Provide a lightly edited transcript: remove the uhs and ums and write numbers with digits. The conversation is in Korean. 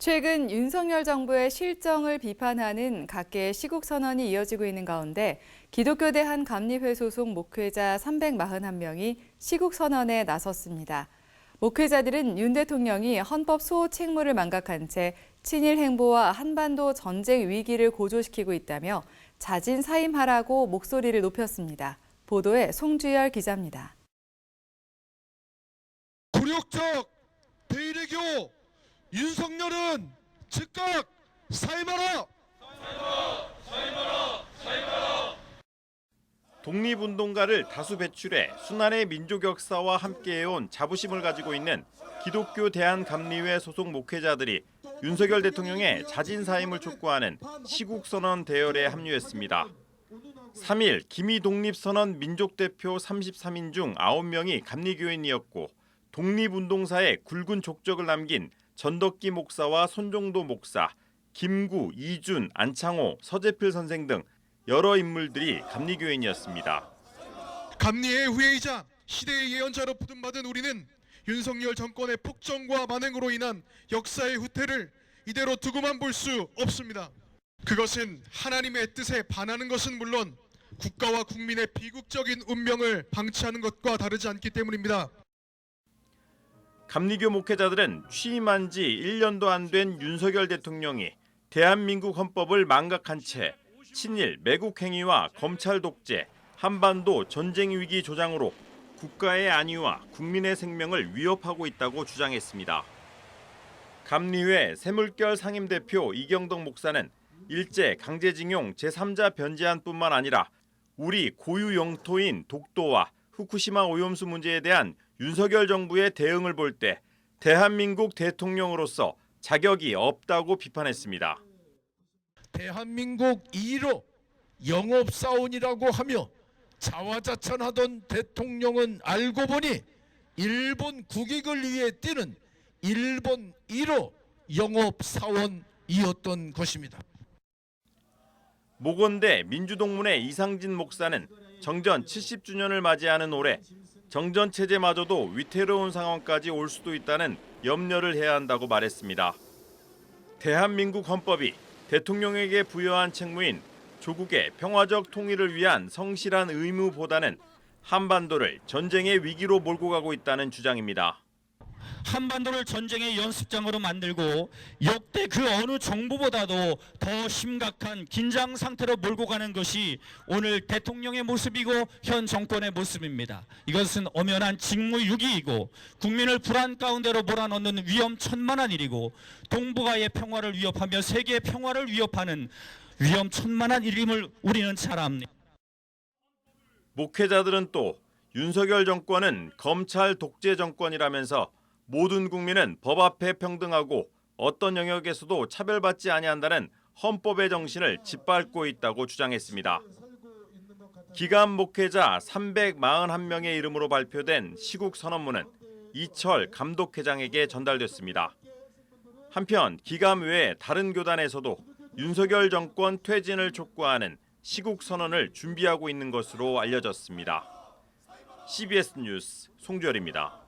최근 윤석열 정부의 실정을 비판하는 각계의 시국 선언이 이어지고 있는 가운데 기독교 대한 감리회 소속 목회자 341명이 시국 선언에 나섰습니다. 목회자들은 윤 대통령이 헌법 수호 책무를 망각한 채 친일 행보와 한반도 전쟁 위기를 고조시키고 있다며 자진 사임하라고 목소리를 높였습니다. 보도에 송주열 기자입니다. 굴욕적 대이래교 윤석열은 즉각 사임하라! 독립운동가를 다수 배출해 순환의 민족 역사와 함께해온 자부심을 가지고 있는 기독교 대한감리회 소속 목회자들이 윤석열 대통령의 자진 사임을 촉구하는 시국선언 대열에 합류했습니다. 3일 기미독립선언 민족대표 33인 중 9명이 감리교인이었고 독립운동사에 굵은 족적을 남긴 전덕기 목사와 손종도 목사, 김구, 이준, 안창호, 서재필 선생 등 여러 인물들이 감리교인이었습니다. 감리의 후예이자 시대의 예언자로 부름받은 우리는 윤석열 정권의 폭정과 만행으로 인한 역사의 후퇴를 이대로 두고만 볼 수 없습니다. 그것은 하나님의 뜻에 반하는 것은 물론 국가와 국민의 비극적인 운명을 방치하는 것과 다르지 않기 때문입니다. 감리교 목회자들은 취임한 지 1년도 안 된 윤석열 대통령이 대한민국 헌법을 망각한 채 친일 매국 행위와 검찰 독재, 한반도 전쟁 위기 조장으로 국가의 안위와 국민의 생명을 위협하고 있다고 주장했습니다. 감리회 새물결 상임대표 이경덕 목사는 일제 강제징용 제3자 변제안뿐만 아니라 우리 고유 영토인 독도와 후쿠시마 오염수 문제에 대한 윤석열 정부의 대응을 볼 때 대한민국 대통령으로서 자격이 없다고 비판했습니다. 대한민국 1호 영업사원이라고 하며 자화자찬하던 대통령은 알고 보니 일본 국익을 위해 뛰는 일본 1호 영업사원이었던 것입니다. 모건대 민주동문회 이상진 목사는 정전 70주년을 맞이하는 올해 정전 체제마저도 위태로운 상황까지 올 수도 있다는 염려를 해야 한다고 말했습니다. 대한민국 헌법이 대통령에게 부여한 책무인 조국의 평화적 통일을 위한 성실한 의무보다는 한반도를 전쟁의 위기로 몰고 가고 있다는 주장입니다. 한반도를 전쟁의 연습장으로 만들고 역대 그 어느 정부보다도 더 심각한 긴장 상태로 몰고 가는 것이 오늘 대통령의 모습이고 현 정권의 모습입니다. 이것은 엄연한 직무유기이고 국민을 불안 가운데로 몰아넣는 위험천만한 일이고 동북아의 평화를 위협하며 세계의 평화를 위협하는 위험천만한 일임을 우리는 잘 압니다. 목회자들은 또 윤석열 정권은 검찰 독재 정권이라면서 모든 국민은 법 앞에 평등하고 어떤 영역에서도 차별받지 아니한다는 헌법의 정신을 짓밟고 있다고 주장했습니다. 기감 목회자 341명의 이름으로 발표된 시국 선언문은 이철 감독회장에게 전달됐습니다. 한편 기감 외에 다른 교단에서도 윤석열 정권 퇴진을 촉구하는 시국 선언을 준비하고 있는 것으로 알려졌습니다. CBS 뉴스 송주열입니다.